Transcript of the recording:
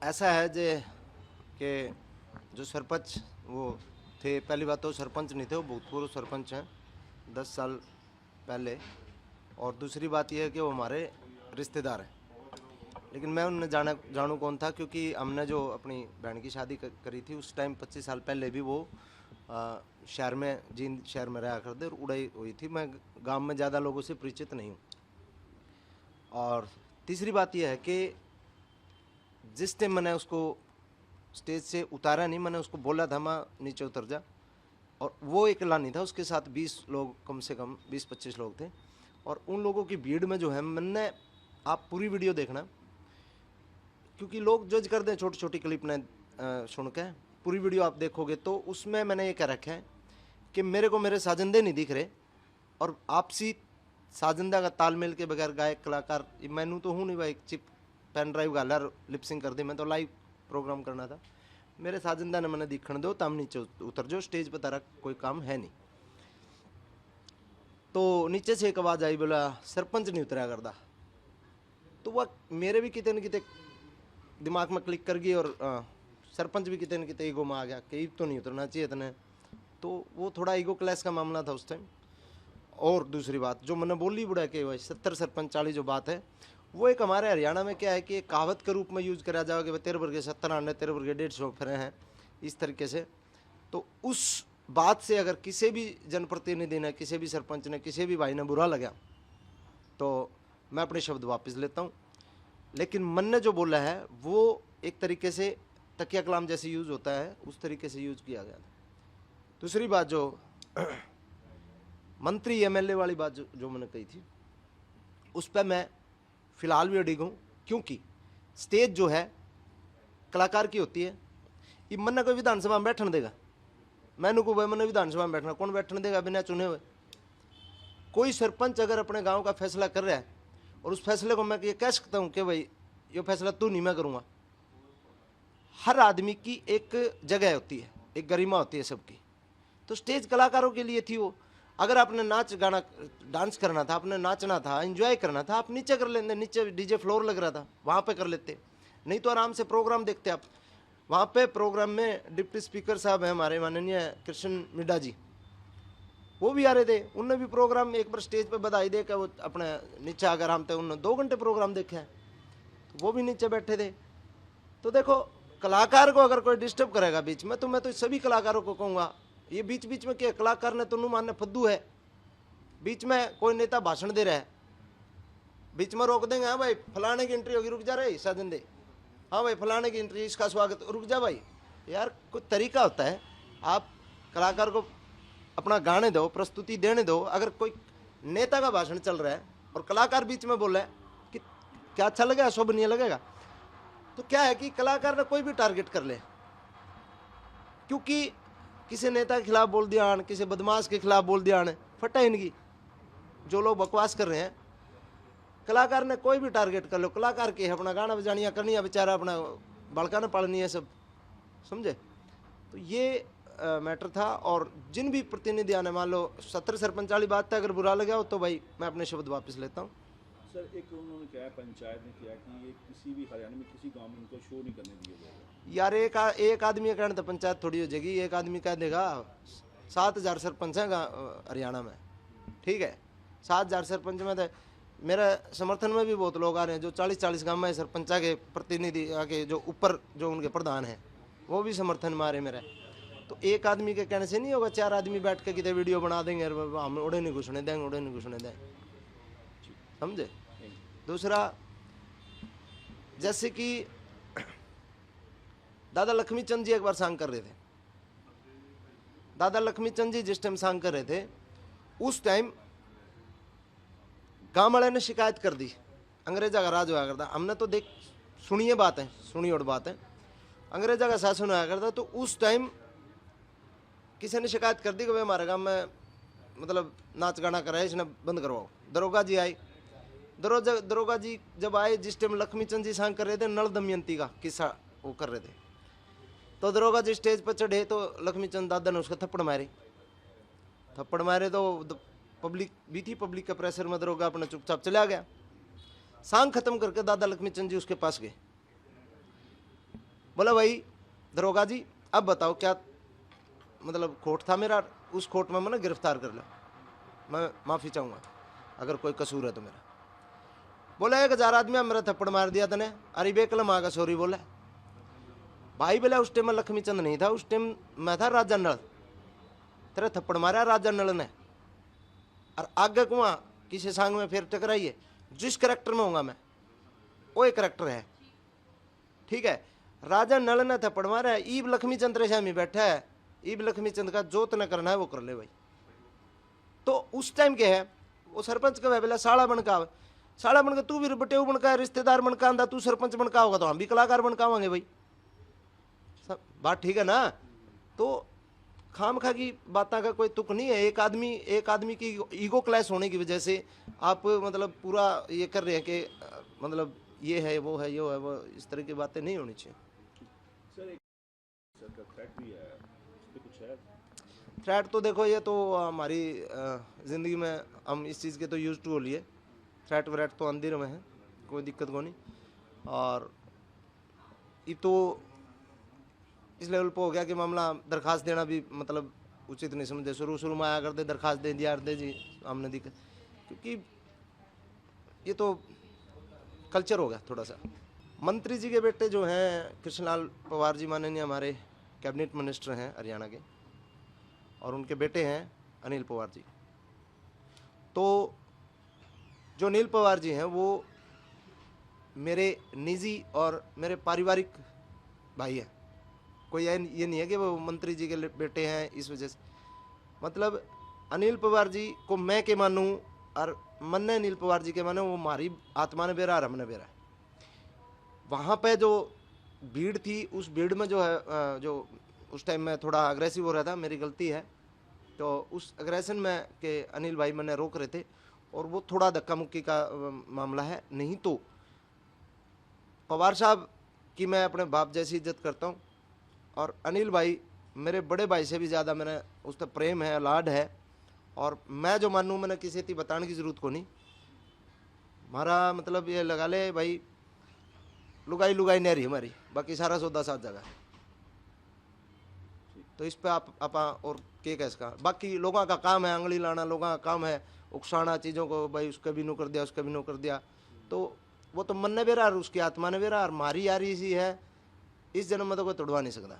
ऐसा है जे कि जो सरपंच वो थे, पहली बात तो सरपंच नहीं थे, वो भूतपूर्व सरपंच हैं 10 साल पहले। और दूसरी बात यह है कि वो हमारे रिश्तेदार हैं, लेकिन मैं उनने जानू कौन था, क्योंकि हमने जो अपनी बहन की शादी करी थी उस टाइम 25 साल पहले भी वो शहर में, जींद शहर में रहा करते और उड़ाई हुई थी। मैं गांव में ज़्यादा लोगों से परिचित नहीं हूँ। और तीसरी बात यह है कि जिस टाइम मैंने उसको स्टेज से उतारा नहीं, मैंने उसको बोला था माँ नीचे उतर जा, और वो अकेला नहीं था, उसके साथ 20 लोग, कम से कम 20-25 लोग थे। और उन लोगों की भीड़ में जो है, मैंने, आप पूरी वीडियो देखना, क्योंकि लोग जज कर दें छोटी छोटी क्लिप ने सुन के। पूरी वीडियो आप देखोगे तो उसमें मैंने ये कह रखा है कि मेरे को मेरे साजंदे नहीं दिख रहे, और आपसी साजंदा का तालमेल के बगैर गायक कलाकार मैनू तो हूँ नहीं भाई, चिप पेन ड्राइव गाला लिपसिंग कर दी, मैं तो लाइव प्रोग्राम करना था। मेरे साजंदा ने मैंने दिखण दो, तम नीचे उतर जो, स्टेज पर तारा कोई काम है नहीं। तो नीचे से एक आवाज़ आई, बोला सरपंच नहीं उतरा करता। तो वह मेरे भी कितने न कितने दिमाग में क्लिक कर गई, और सरपंच भी कितने न कितने ईगो में आ गया कि तो नहीं उतरना चाहिए इतने। तो वो थोड़ा ईगो क्लैश का मामला था उस टाइम। और दूसरी बात जो मैंने बोली बुढ़ा कि भाई 70 सरपंच 40 जो बात है, वो एक हमारे हरियाणा में क्या है कि एक कहावत के रूप में यूज़ करा जाओ कि तेरे वर्गे 70 आने, तेरे वर्गे 150 फिर हैं, इस तरीके से। तो उस बात से अगर किसी भी जनप्रतिनिधि ने, किसी भी सरपंच ने, किसी भी भाई ने बुरा लगा, तो मैं अपने शब्द वापस लेता हूँ। लेकिन मन ने जो बोला है वो एक तरीके से तकिया कलाम जैसे यूज़ होता है, उस तरीके से यूज़ किया गया था। दूसरी बात जो मंत्री एमएलए वाली बात जो मैंने कही थी, उस पर मैं फ़िलहाल भी अडिग हूँ, क्योंकि स्टेज जो है कलाकार की होती है। ये मन ने कोई विधानसभा में बैठने देगा, मैंने को भाई मैंने विधानसभा में बैठना, कौन बैठने देगा बिना चुने हुए? कोई सरपंच अगर अपने गांव का फैसला कर रहा है और उस फैसले को मैं ये कह सकता हूँ कि भाई ये फैसला तू नहीं, मैं करूँगा। हर आदमी की एक जगह होती है, एक गरिमा होती है सबकी। तो स्टेज कलाकारों के लिए थी वो। अगर आपने नाच गाना डांस करना था, आपने नाचना था, एंजॉय करना था, आप नीचे कर लेते, नीचे डीजे फ्लोर लग रहा था वहाँ पे कर लेते, नहीं तो आराम से प्रोग्राम देखते आप। वहाँ पे प्रोग्राम में डिप्टी स्पीकर साहब हैं हमारे माननीय कृष्ण मिड्डा जी, वो भी आ रहे थे। उनने भी प्रोग्राम एक बार स्टेज पे बधाई दे के वो अपने नीचे अगर हम थे, उन्होंने 2 घंटे प्रोग्राम देखे हैं, तो वो भी नीचे बैठे थे। तो देखो, कलाकार को अगर कोई डिस्टर्ब करेगा बीच में, तो मैं तो सभी कलाकारों को कहूँगा, ये बीच बीच में क्या कलाकार ने तुन्नू मानने फद्दू है, बीच में कोई नेता भाषण दे रहा है, बीच में रोक देंगे, हाँ भाई फलाने की एंट्री होगी, रुक जा रहे साजन दे, हाँ भाई फलाने की एंट्री, इसका स्वागत, रुक जा भाई। यार कोई तरीका होता है, आप कलाकार को अपना गाने दो, प्रस्तुति देने दो। अगर कोई नेता का भाषण चल रहा है और कलाकार बीच में बोल रहा है कि क्या अच्छा लगेगा, शोभनीय लगेगा, तो क्या है कि कलाकार ने कोई भी टारगेट कर ले, क्योंकि किसी नेता के खिलाफ बोल दिया, किसी बदमाश के खिलाफ बोल दिया, फटा इनकी। जो लोग बकवास कर रहे हैं, कलाकार ने कोई भी टारगेट कर लो, कलाकार के अपना गाना बजानियाँ करनी है, बेचारा अपना बड़का ने पालनी है, सब समझे। तो ये मैटर था। और जिन भी प्रतिनिधि आने, मान लो 70 सरपंच वाली बात है, अगर बुरा लगा हो तो भाई मैं अपने शब्द वापस लेता हूँ। सर एक उन्होंने कहा, पंचायत ने किया कि ये किसी भी हरियाणा में किसी गांव में इनको शो नहीं करने दिया जाएगा। यार एक आदमी कहने तो पंचायत थोड़ी हो जाएगी, एक आदमी कह देगा 7,000 सरपंच हैं हरियाणा में, ठीक है, 7,000 सरपंच में तो मेरा समर्थन में भी बहुत लोग आ रहे हैं, जो 40-40 गांव में सरपंचा के प्रतिनिधि आके, जो ऊपर जो उनके प्रधान हैं, वो भी समर्थन में आ रहे मेरा। तो एक आदमी के कहने से नहीं होगा, 4 आदमी बैठ के कितने वीडियो बना देंगे, हम उड़े नहीं घुसने देंगे, उड़े नहीं घुसने देंगे, समझे। दूसरा, जैसे कि दादा लक्ष्मी चंद जी एक बार सांग कर रहे थे, दादा लक्ष्मी चंद जी जिस टाइम सांग कर रहे थे, उस टाइम गांव वाले ने शिकायत कर दी, अंग्रेजा का राज हुआ करता। हमने तो देख सुनिए बात है, सुनी और बात है, अंग्रेजा का शासन हुआ करता। तो उस टाइम किसी ने शिकायत कर दी कि भाई हमारे गांव में मतलब नाच गाना कराए, इसने बंद करवाओ। दरोगा जी आए, दरोगा जी जब आए, जिस टाइम लक्ष्मी चंद जी सांग कर रहे थे, नल दमयंती का किस्सा वो कर रहे थे, तो दरोगा जी स्टेज पर चढ़े तो लक्ष्मी चंद दादा ने उसको थप्पड़ मारे। थप्पड़ मारे तो पब्लिक भी थी, पब्लिक के प्रेशर में दरोगा अपना चुपचाप चला गया। सांग खत्म करके दादा लक्ष्मी चंद जी उसके पास गए, बोला भाई दरोगा जी अब बताओ क्या मतलब खोट था मेरा, उस खोट में मैंने गिरफ्तार कर लो, मैं माफ़ी चाहूँगा अगर कोई कसूर है तो मेरा। बोला 1000 आदमी मेरा थप्पड़ मार दिया तने, अरे बेकल माँ का सॉरी बोला। भाई बोला उस टाइम में लक्ष्मी चंद नहीं था, उस टाइम मैं था राजा नल, तेरे थप्पड़ मारा राजा नल ने, और आगे कुआं किसी सांग में फिर टकराइए, जिस करेक्टर में होगा मैं वो एक करेक्टर है, ठीक है। राजा नल ने थप्पड़ मारा है, ईब लक्ष्मी चंद रेशामी बैठा है, ईब लक्ष्मी चंद का जो तने करना है वो कर ले भाई। तो उस टाइम क्या है, वो सरपंच का बोला साला बनका, साला बनका तू भी बटेऊ बनका, रिश्तेदार बनका आंदा, तू सरपंच बनका होगा तो हम भी कलाकार बनकावांगे भाई, सब बात ठीक है ना। तो खाम खा की बातों का कोई तुक नहीं है। एक आदमी की ईगो क्लैश होने की वजह से आप मतलब पूरा ये कर रहे हैं कि मतलब ये है वो है ये है वो, इस तरह की बातें नहीं होनी चाहिए। सर एक सर का थ्रेट भी है, इस पे कुछ है? थ्रेट तो देखो ये तो हमारी ज़िंदगी में हम इस चीज़ के तो यूज टू हो लिए, थ्रेट व्रेट तो अंदर में है, कोई दिक्कत को नहीं। और ये तो इस लेवल पर हो गया कि मामला दरखास्त देना भी मतलब उचित नहीं समझे। शुरू में आया करते दरखास्त दे दिया दे जी हमने दिक्कत, क्योंकि ये तो कल्चर हो गया थोड़ा सा। मंत्री जी के बेटे जो हैं कृष्णलाल पवार जी माननीय हमारे कैबिनेट मिनिस्टर हैं हरियाणा के, और उनके बेटे हैं अनिल पवार जी। तो जो अनिल पवार जी हैं वो मेरे निजी और मेरे पारिवारिक भाई हैं, कोई ये नहीं है कि वो मंत्री जी के बेटे हैं इस वजह से। मतलब अनिल पवार जी को मैं के मानूँ और मन ने अनिल पवार जी के माने, वो हमारी आत्मा ने बेरा और हमने बेरा। वहाँ पे जो भीड़ थी उस भीड़ में जो है जो उस टाइम में थोड़ा अग्रेसिव हो रहा था, मेरी गलती है। तो उस अग्रेशन में के अनिल भाई मैंने रोक रहे थे और वो थोड़ा धक्का मुक्की का मामला है। नहीं तो पवार साहब की मैं अपने बाप जैसी इज्जत करता हूँ, और अनिल भाई मेरे बड़े भाई से भी ज़्यादा मैंने उस पर प्रेम है, लाड है। और मैं जो मानूँ मैंने किसी थी बताने की ज़रूरत को नहीं। हमारा मतलब ये लगा ले भाई लुगाई लुगाई नहीं रही हमारी, बाकी सारा सौदा साथ जगह है। तो इस पे आप और के कैसे का, बाकी लोगों का काम है आंगली लाना, लोगों का काम है उकसाना चीज़ों को, भाई उसका भी नो कर दिया उसका भी नो कर दिया। तो वो तो मन ने बेरा और उसकी आत्मा ने बेरा, और मारी यारी सी है, इस जन्म में तो कोई तोड़वा नहीं सकता।